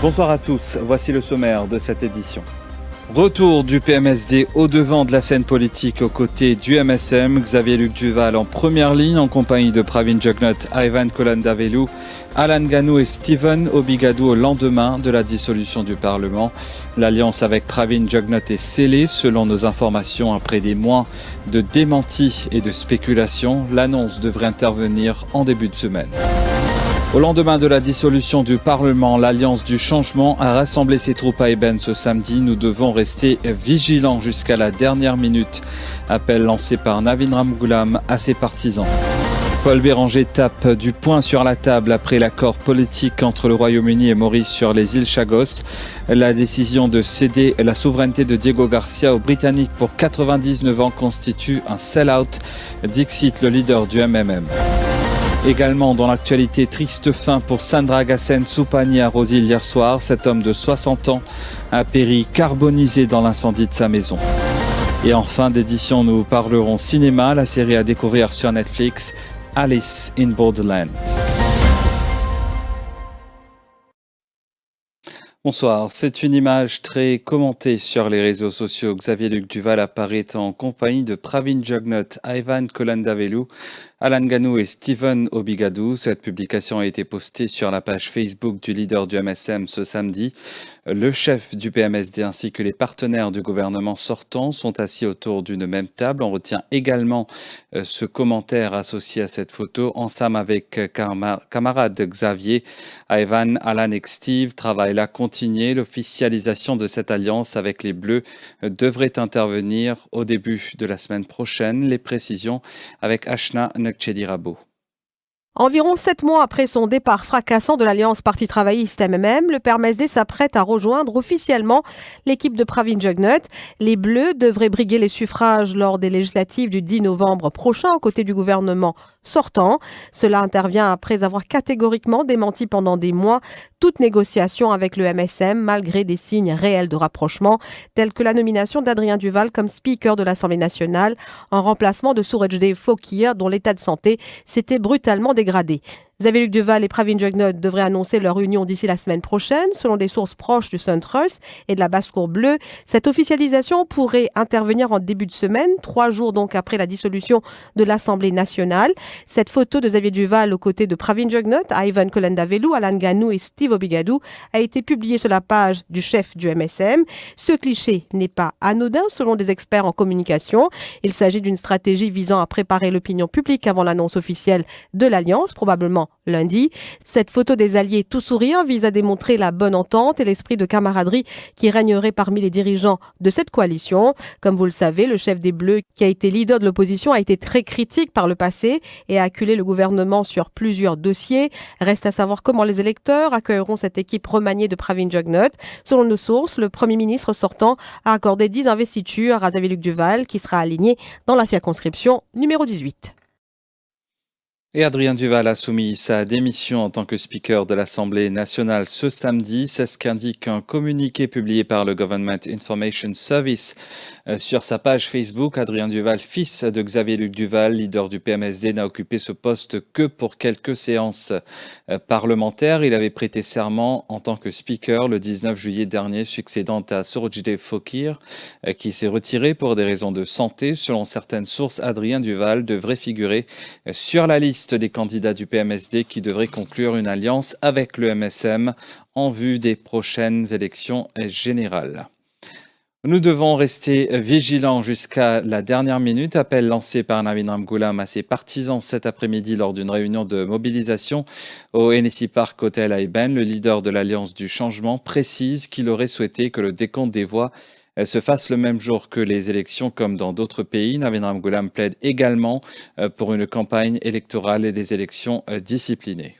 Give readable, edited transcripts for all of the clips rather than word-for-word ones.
Bonsoir à tous, voici le sommaire de cette édition. Retour du PMSD au devant de la scène politique aux côtés du MSM, Xavier-Luc Duval en première ligne en compagnie de Pravin Jugnot, Ivan Kolandavelou, Alan Ganou et Stephen Obigadou au lendemain de la dissolution du Parlement. L'alliance avec Pravin Jugnot est scellée selon nos informations après des mois de démentis et de spéculations. L'annonce devrait intervenir en début de semaine. Au lendemain de la dissolution du Parlement, l'Alliance du Changement a rassemblé ses troupes à Eben ce samedi. Nous devons rester vigilants jusqu'à la dernière minute. Appel lancé par Navin Ramgoolam à ses partisans. Paul Béranger tape du poing sur la table après l'accord politique entre le Royaume-Uni et Maurice sur les îles Chagos. La décision de céder la souveraineté de Diego Garcia aux Britanniques pour 99 ans constitue un sell-out, dixit le leader du MMM. Également dans l'actualité, triste fin pour Sandra Gassen Soupani à Rosil hier soir. Cet homme de 60 ans a péri carbonisé dans l'incendie de sa maison. Et en fin d'édition, nous parlerons cinéma, la série à découvrir sur Netflix, Alice in Borderland. Bonsoir, c'est une image très commentée sur les réseaux sociaux. Xavier-Luc Duval apparaît en compagnie de Pravin Jugnot, Ivan Kolandavelou, Alan Ganou et Stephen Obigadou. Cette publication a été postée sur la page Facebook du leader du MSM ce samedi. Le chef du PMSD ainsi que les partenaires du gouvernement sortant sont assis autour d'une même table. On retient également ce commentaire associé à cette photo. Ensemble avec camarade Xavier, Ivan, Alan et Steve, travail là continué. L'officialisation de cette alliance avec les Bleus devrait intervenir au début de la semaine prochaine. Les précisions avec Ashna Nekchedirabo. Environ 7 mois après son départ fracassant de l'Alliance Parti travailliste MMM, le PMSD s'apprête à rejoindre officiellement l'équipe de Pravin Jugnot. Les Bleus devraient briguer les suffrages lors des législatives du 10 novembre prochain aux côtés du gouvernement sortant. Cela intervient après avoir catégoriquement démenti pendant des mois toute négociation avec le MSM malgré des signes réels de rapprochement tels que la nomination d'Adrien Duval comme speaker de l'Assemblée nationale en remplacement de Surajdev Phokir dont l'état de santé s'était brutalement dégradé. Xavier-Luc Duval et Pravin Jugnot devraient annoncer leur union d'ici la semaine prochaine, selon des sources proches du Sun-Trust et de la Basse-Cour bleue. Cette officialisation pourrait intervenir en début de semaine, 3 jours donc après la dissolution de l'Assemblée nationale. Cette photo de Xavier Duval aux côtés de Pravin Jugnot, Ivan Kolandavelou, Alan Ganou et Steve Obigadou a été publiée sur la page du chef du MSM. Ce cliché n'est pas anodin selon des experts en communication. Il s'agit d'une stratégie visant à préparer l'opinion publique avant l'annonce officielle de l'Alliance, probablement lundi. Cette photo des alliés tout sourire vise à démontrer la bonne entente et l'esprit de camaraderie qui régnerait parmi les dirigeants de cette coalition. Comme vous le savez, le chef des Bleus, qui a été leader de l'opposition, a été très critique par le passé et a acculé le gouvernement sur plusieurs dossiers. Reste à savoir comment les électeurs accueilleront cette équipe remaniée de Pravin Jugnot. Selon nos sources, le Premier ministre sortant a accordé 10 investitures à Xavier-Luc Duval, qui sera aligné dans la circonscription numéro 18. Et Adrien Duval a soumis sa démission en tant que speaker de l'Assemblée nationale ce samedi. C'est ce qu'indique un communiqué publié par le Government Information Service sur sa page Facebook. Adrien Duval, fils de Xavier-Luc Duval, leader du PMSD, n'a occupé ce poste que pour quelques séances parlementaires. Il avait prêté serment en tant que speaker le 19 juillet dernier, succédant à Surajdev Phokir, qui s'est retiré pour des raisons de santé. Selon certaines sources, Adrien Duval devrait figurer sur la liste des candidats du PMSD qui devraient conclure une alliance avec le MSM en vue des prochaines élections générales. Nous devons rester vigilants jusqu'à la dernière minute. Appel lancé par Navin Ramgoolam à ses partisans cet après-midi lors d'une réunion de mobilisation au NSI Park Hotel à Eben. Le leader de l'Alliance du Changement précise qu'il aurait souhaité que le décompte des voix se fasse le même jour que les élections comme dans d'autres pays. Navin Ramgoolam plaide également pour une campagne électorale et des élections disciplinées.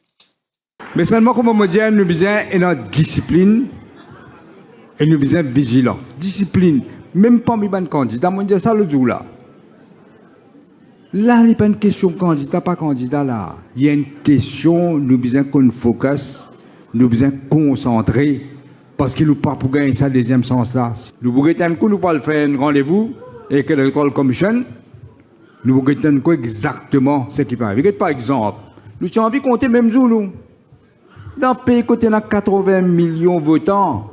Mais seulement comme on me dit, nous besoin une discipline et nous besoin vigilants. Discipline, même pas mes candidats, moi je dis ça le jour là. Là, il n'y a pas une question candidat, pas candidat là. Il y a une question, nous besoin qu'on focus, nous besoin concentrer. Parce qu'il nous parle pour gagner ça deuxième sens là. Nous pouvons pas faire un rendez-vous et que l'école commission, nous pouvons exactement ce qui va arriver. Par exemple, nous avons envie de compter même jour nous. Dans le pays, côté 80 millions de votants,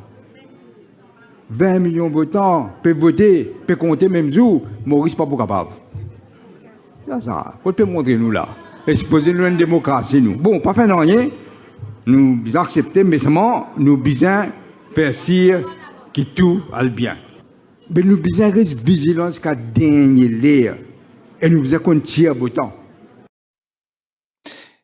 20 millions de votants peuvent voter, peuvent compter même jour, Maurice pas pour capable. C'est ça. Vous pouvez montrer nous là. Exposer-nous une démocratie, nous. Bon, pas faire rien. Nous bien accepter, mais seulement nous bien faire sire qui tout aille bien. Mais nous bien rester vigilants jusqu'à dernier l'air. Et nous bien qu'on tire beau temps.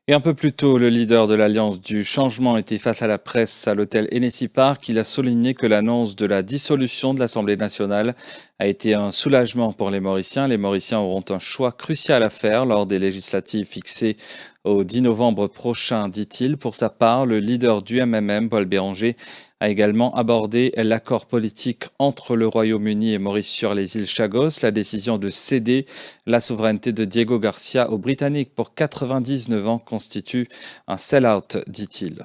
Et un peu plus tôt, le leader de l'Alliance du changement était face à la presse à l'hôtel Hennessy Park. Il a souligné que l'annonce de la dissolution de l'Assemblée nationale a été un soulagement pour les Mauriciens. Les Mauriciens auront un choix crucial à faire lors des législatives fixées au 10 novembre prochain, dit-il. Pour sa part, le leader du MMM, Paul Béranger, a également abordé l'accord politique entre le Royaume-Uni et Maurice sur les îles Chagos, la décision de céder la souveraineté de Diego Garcia aux Britanniques pour 99 ans constitue un sell-out, dit-il.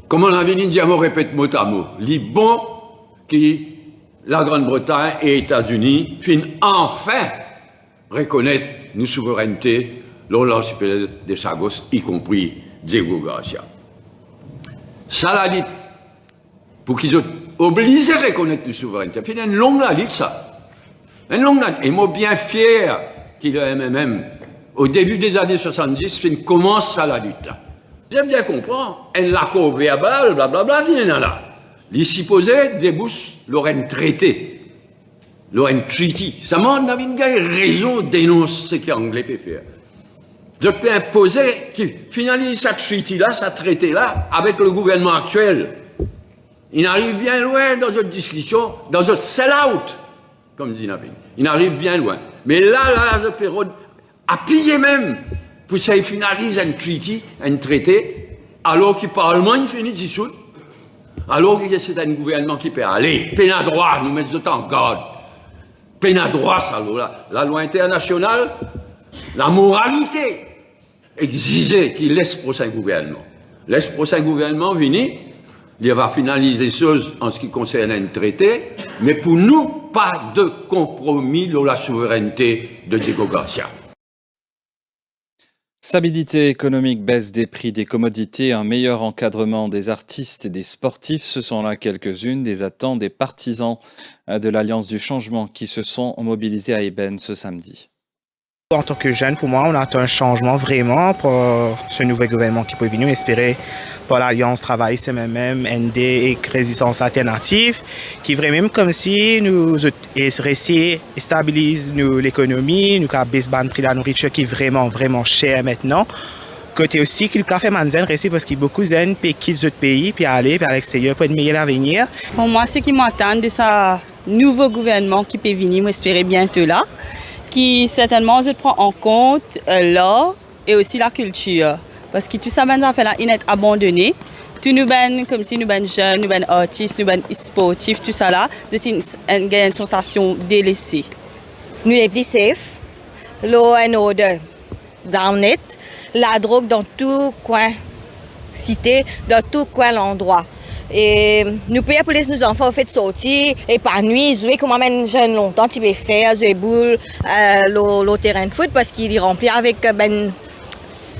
Comme on avait dit, on répète mot à mot, les bons qui la Grande-Bretagne et les États-Unis finissent enfin reconnaître nos souverainetés lors de l'archipel des Chagos, y compris Diego Garcia. Ça l'a dit. Pour qu'ils soient obligés à reconnaître la souveraineté. Il y a une longue liste, ça. Une longue liste. Et moi, bien fier qu'il y a MMM, au début des années 70, commence ça la lutte. J'aime bien comprendre. Un accord verbal, blablabla, vient là. Les supposés débouchent l'Oren traité. L'Oren treaty. Ça m'a donné une raison de dénoncer ce que l'anglais peut faire. Je peux imposer qu'il finalise cette treaty-là, ce traité-là, avec le gouvernement actuel. Il arrive bien loin dans notre discussion, dans notre sell-out, comme dit Navin. Il arrive bien loin. Mais là, la période a plié même pour ça, il finalise un traité, alors que le Parlement finit de dissoudre, alors que c'est un gouvernement qui peut aller, peine à droit, nous mettons en garde. Peine à droit, ça, la loi internationale, la moralité exigeait qu'il laisse le prochain gouvernement. Laisse le prochain gouvernement venir. Il va finaliser les choses en ce qui concerne un traité, mais pour nous, pas de compromis sur la souveraineté de Diego Garcia. Stabilité économique, baisse des prix des commodités, un meilleur encadrement des artistes et des sportifs, ce sont là quelques-unes des attentes des partisans de l'Alliance du changement qui se sont mobilisés à Eben ce samedi. En tant que jeune, pour moi, on attend un changement vraiment pour ce nouvel gouvernement qui peut venir espérer pour l'Alliance Travail, CMM, ND et Résistance Alternative, qui vraiment comme si nous réussissons à stabiliser l'économie, nous baissons le prix de la nourriture qui est vraiment, vraiment cher maintenant. Côté aussi, qu'il a fait manzen réussir parce qu'il y a beaucoup de jeunes qui quittent d'autres pays, puis aller à l'extérieur pour un meilleur avenir. Pour moi, ce qui m'attend de ce nouveau gouvernement qui peut venir, m'espérer bientôt là, qui certainement se prend en compte l'art et aussi la culture. Parce que tout ça, maintenant, fait là, il est abandonné. Tout nous ben, comme si nous ben jeunes, nous ben artistes, nous ben sportifs, tout ça là, c'est une sensation délaissée. Nous les plus safe, law and order, down it, la drogue dans tout coin cité, dans tout coin l'endroit. Et nous payons pour laisser nos enfants fait sortir, épanouir, jouer comme un jeune longtemps, tu peux faire, jouer boule, le terrain de foot parce qu'il est rempli avec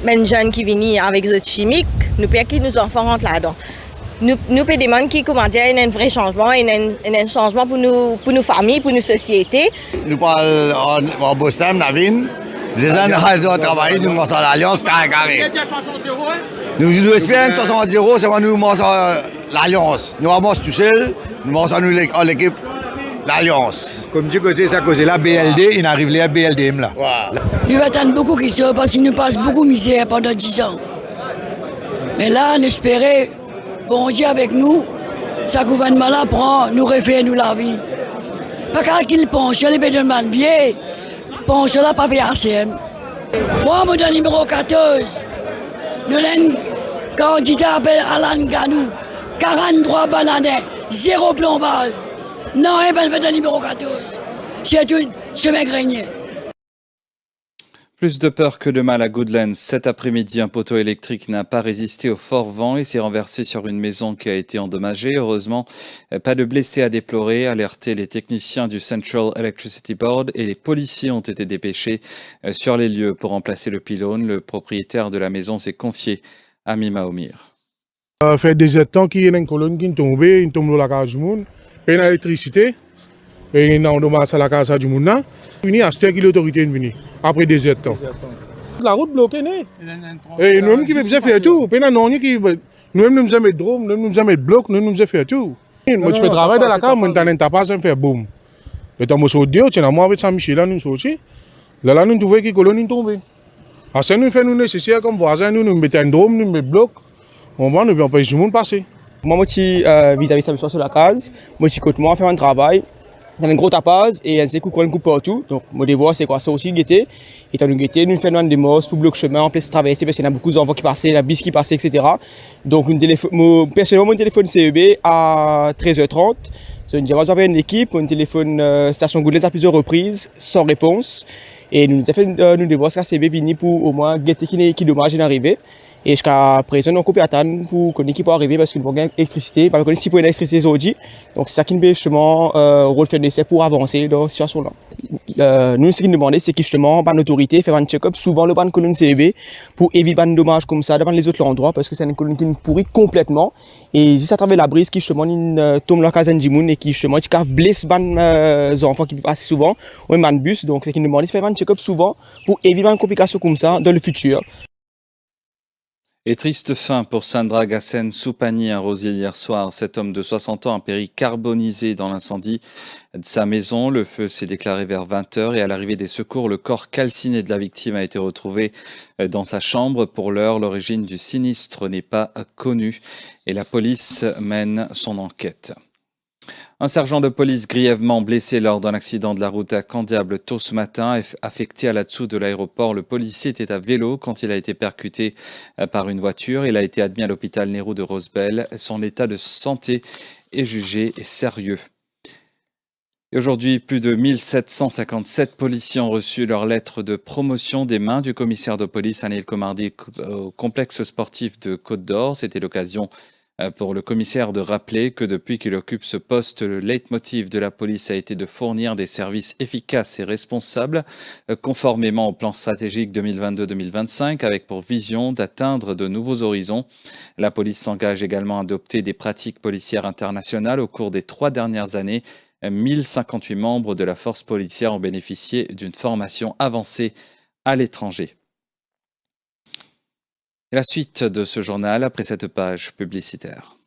ben jeunes qui viennent avec des chimiques. Nous payons que nos enfants rentrent là-dedans. Nous payons des gens qui commandent un vrai changement, un changement pour nos familles, pour nos sociétés. Nous parlons en Boston, Navin. Des années de travail, nous montrons l'Alliance carré. Nous espérons 70 €, c'est quand nous montrons l'Alliance. Nous avons tout seul, nous montrons l'équipe l'Alliance. Comme du côté, ça cause la BLD, il arrive les BLDM là. Nous attendons beaucoup qui se parce qu'il nous passe beaucoup de misère pendant 10 ans. Mais là, on espérait, bon Dieu avec nous, ce gouvernement-là prend, nous refait nous la vie. Pas quand il penche, les bénévoles vieux, penche là, pas PACM. Moi, mon numéro 14, nous avons un candidat appelé Alan Ganou, 43 bananes, 0 plombage. Non, il va le numéro 14. C'est tout, chemin grenier. Plus de peur que de mal à Goodlands. Cet après-midi, un poteau électrique n'a pas résisté au fort vent et s'est renversé sur une maison qui a été endommagée. Heureusement, pas de blessés à déplorer. Alertés, les techniciens du Central Electricity Board et les policiers ont été dépêchés sur les lieux pour remplacer le pylône. Le propriétaire de la maison s'est confié à Mima Omir. Fait des temps qu'il y a une colonne qui tombe dans la case du monde, et l'électricité, et il y a un la case du monde. Vini à 5 l'autorité est venue, après des temps. La route bloquée, et nous-mêmes qui faisons faire tout. Nous-mêmes nous faisons mettre drôme, nous faisons mettre bloc, nous faisons faire tout. Moi, je peux travailler dans la case, moi, je n'ai pas faire boum. Et quand je suis au tu as moi avec Saint-Michel, nous sommes sortis. Là, nous trouvons que la colonne est tombée. Alors, ça nous fait nous nécessaire comme voisins, nous mettons un drôme, nous mettons bloc. On va nous empêcher tout le monde de passer. Moi, je suis vis-à-vis de ça sur la case. Moi, je suis côté moi, faire un travail. Dans un gros tapage et un coup coupe partout. Donc, moi, je vois c'est quoi ça aussi, guetter. Et dans le guetter, nous faisons des mosses pour bloquer le chemin, en plus de traverser parce qu'il y a beaucoup d'enfants qui passaient, la bus qui passait, etc. Donc, personnellement, mon téléphone CEB à 13h30. J'avais une équipe, un téléphone station Goulez à plusieurs reprises, sans réponse. Et nous avons fait nous devoir ce CEB vini pour au moins guetter qui dommage est arrivé. Et jusqu'à présent, on coupe à temps pour qu'on ait pas arriver parce qu'il faut gagner l'électricité. Parce qu'on si pour l'électricité aujourd'hui. Donc, c'est ça qui nous fait justement rôle faire d'essai pour avancer dans cette situation-là. Nous, ce qui nous demandait, c'est que justement, par l'autorité, faire un check-up souvent le ban colonne CEB pour éviter des dommages comme ça devant les autres endroits parce que c'est une colonne qui nous pourrit complètement. Et si ça travaille la brise qui justement tombe la case d'Anjimoun et qui justement blesse les enfants qui passent souvent ou même un bus. Donc, c'est qui nous demandait de faire un check-up souvent pour éviter une complication comme ça dans le futur. Et triste fin pour Sandra Gassen Soupani, un rosier hier soir. Cet homme de 60 ans a péri carbonisé dans l'incendie de sa maison. Le feu s'est déclaré vers 20h et à l'arrivée des secours, le corps calciné de la victime a été retrouvé dans sa chambre. Pour l'heure, l'origine du sinistre n'est pas connue et la police mène son enquête. Un sergent de police grièvement blessé lors d'un accident de la route à Candiable tôt ce matin, affecté à la dessous de l'aéroport. Le policier était à vélo quand il a été percuté par une voiture. Il a été admis à l'hôpital Nehru de Rosebel. Son état de santé est jugé sérieux. Et aujourd'hui, plus de 1757 policiers ont reçu leur lettre de promotion des mains du commissaire de police Anil Komardi au complexe sportif de Côte d'Or. C'était l'occasion pour le commissaire de rappeler que depuis qu'il occupe ce poste, le leitmotiv de la police a été de fournir des services efficaces et responsables, conformément au plan stratégique 2022-2025, avec pour vision d'atteindre de nouveaux horizons. La police s'engage également à adopter des pratiques policières internationales. Au cours des 3 dernières années, 1058 membres de la force policière ont bénéficié d'une formation avancée à l'étranger. Et la suite de ce journal après cette page publicitaire.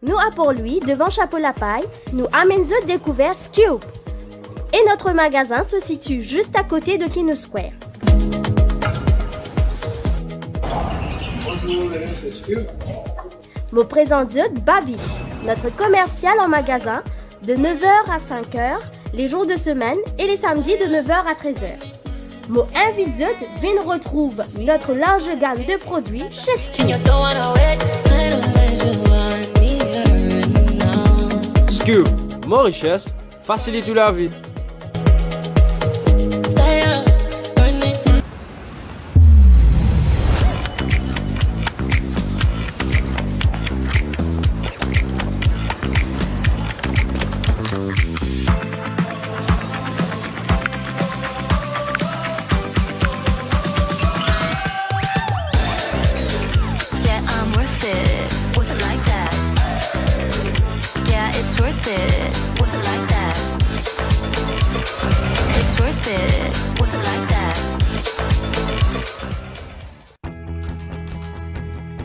Nous, à Port-Louis, devant Chapeau-la-Paille, nous amenons découvert Scoop. Et notre magasin se situe juste à côté de Kino Square. Nous présentons Babiche, notre commercial en magasin, de 9h à 5h, les jours de semaine et les samedis de 9h à 13h. Mon invite vient retrouve notre large gamme de produits chez Scoop. Scoop, mon richesse, facilite la vie.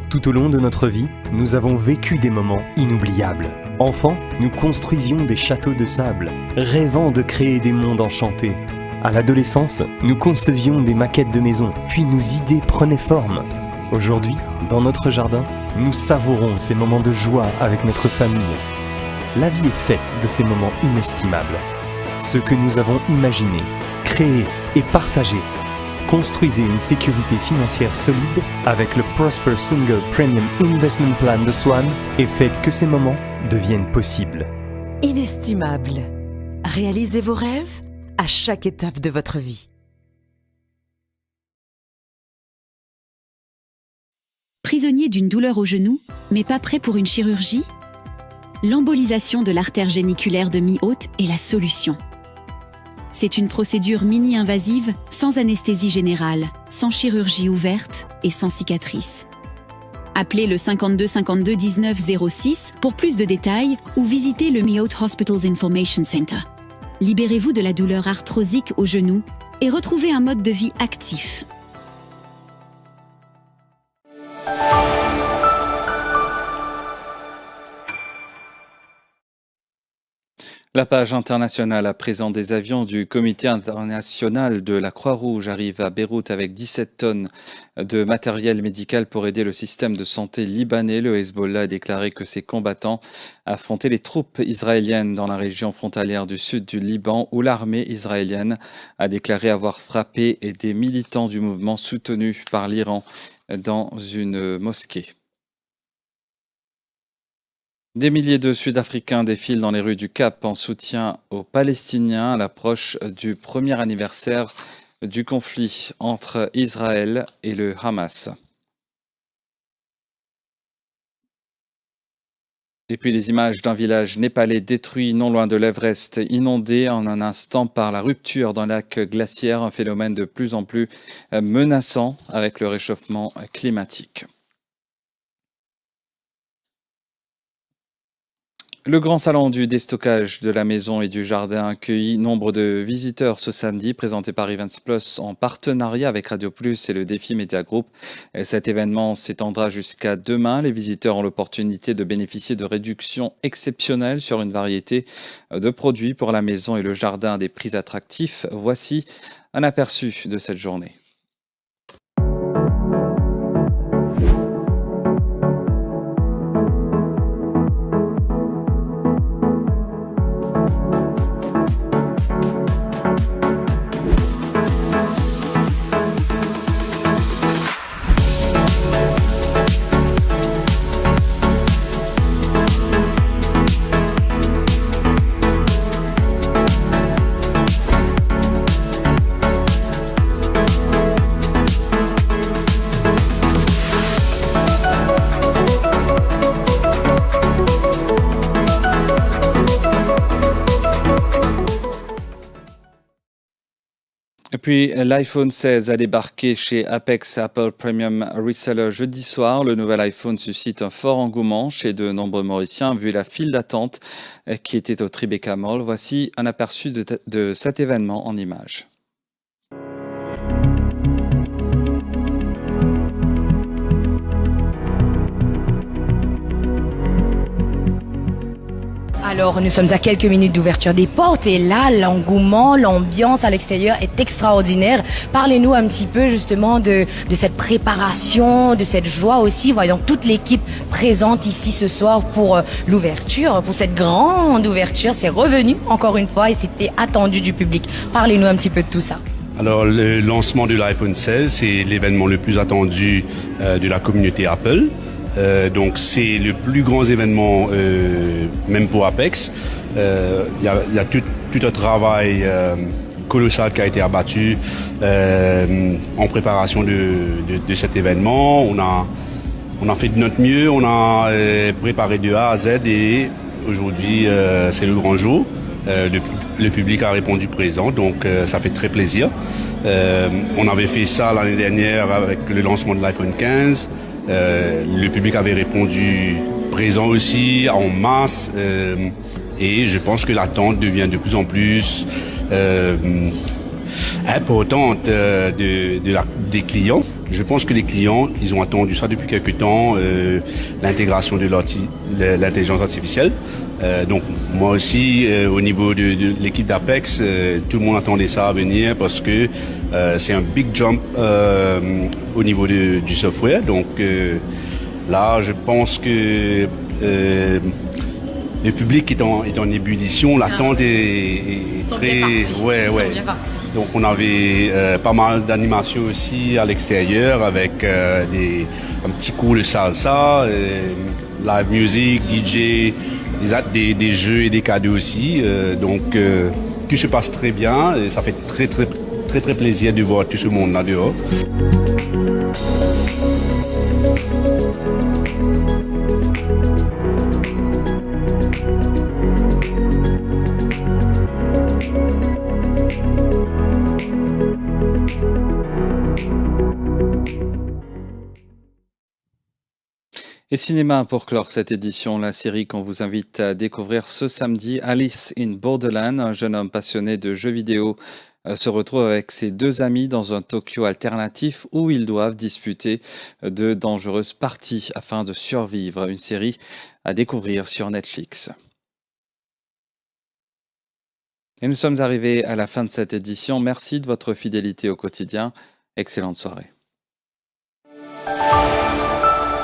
Tout au long de notre vie, nous avons vécu des moments inoubliables. Enfants, nous construisions des châteaux de sable, rêvant de créer des mondes enchantés. À l'adolescence, nous concevions des maquettes de maisons, puis nos idées prenaient forme. Aujourd'hui, dans notre jardin, nous savourons ces moments de joie avec notre famille. La vie est faite de ces moments inestimables. Ce que nous avons imaginé, créé et partagé. Construisez une sécurité financière solide avec le Prosper Single Premium Investment Plan de Swan et faites que ces moments deviennent possibles. Inestimable. Réalisez vos rêves à chaque étape de votre vie. Prisonnier d'une douleur au genou, mais pas prêt pour une chirurgie? L'embolisation de l'artère géniculaire de mi-haute est la solution. C'est une procédure mini-invasive, sans anesthésie générale, sans chirurgie ouverte et sans cicatrice. Appelez le 52 52 19 06 pour plus de détails ou visitez le Mayo Hospitals Information Center. Libérez-vous de la douleur arthrosique au genou et retrouvez un mode de vie actif. La page internationale, à présent, des avions du Comité international de la Croix-Rouge arrivent à Beyrouth avec 17 tonnes de matériel médical pour aider le système de santé libanais. Le Hezbollah a déclaré que ses combattants affrontaient les troupes israéliennes dans la région frontalière du sud du Liban, où l'armée israélienne a déclaré avoir frappé des militants du mouvement soutenus par l'Iran dans une mosquée. Des milliers de Sud-Africains défilent dans les rues du Cap en soutien aux Palestiniens à l'approche du premier anniversaire du conflit entre Israël et le Hamas. Et puis les images d'un village népalais détruit non loin de l'Everest, inondé en un instant par la rupture d'un lac glaciaire, un phénomène de plus en plus menaçant avec le réchauffement climatique. Le grand salon du déstockage de la maison et du jardin accueillit nombre de visiteurs ce samedi, présenté par Events Plus en partenariat avec Radio Plus et le Défi Media Group. Cet événement s'étendra jusqu'à demain. Les visiteurs ont l'opportunité de bénéficier de réductions exceptionnelles sur une variété de produits pour la maison et le jardin à des prix attractifs. Voici un aperçu de cette journée. Et puis l'iPhone 16 a débarqué chez Apex Apple Premium Reseller jeudi soir. Le nouvel iPhone suscite un fort engouement chez de nombreux Mauriciens vu la file d'attente qui était au Tribeca Mall. Voici un aperçu de cet événement en images. Alors, nous sommes à quelques minutes d'ouverture des portes et là, l'engouement, l'ambiance à l'extérieur est extraordinaire. Parlez-nous un petit peu justement de cette préparation, de cette joie aussi. Voyons toute l'équipe présente ici ce soir pour l'ouverture, pour cette grande ouverture. C'est revenu encore une fois et c'était attendu du public. Parlez-nous un petit peu de tout ça. Alors, le lancement de l'iPhone 16, c'est l'événement le plus attendu de la communauté Apple. Donc c'est le plus grand événement même pour Apex. Il y a tout un travail colossal qui a été abattu en préparation de cet événement. On a fait de notre mieux, on a préparé de A à Z et aujourd'hui c'est le grand jour. Le public a répondu présent, donc ça fait très plaisir. On avait fait ça l'année dernière avec le lancement de l'iPhone 15. Le public avait répondu présent aussi, en masse, et je pense que l'attente devient de plus en plus importante des clients. Je pense que les clients, ils ont attendu ça depuis quelque temps, l'intégration de l'intelligence artificielle. Donc moi aussi, au niveau de l'équipe d'Apex, tout le monde attendait ça à venir parce que c'est un big jump au niveau du software. Donc là, je pense que le public est en ébullition, l'attente est très... Ouais. Donc on avait pas mal d'animations aussi à l'extérieur avec un petit cours de salsa, live music, DJ, des jeux et des cadeaux aussi. Donc tout se passe très bien et ça fait très plaisir de voir tout ce monde là dehors. Et cinéma pour clore cette édition, la série qu'on vous invite à découvrir ce samedi, Alice in Borderland, un jeune homme passionné de jeux vidéo se retrouve avec ses deux amis dans un Tokyo alternatif où ils doivent disputer de dangereuses parties afin de survivre. Une série à découvrir sur Netflix. Et nous sommes arrivés à la fin de cette édition. Merci de votre fidélité au quotidien. Excellente soirée.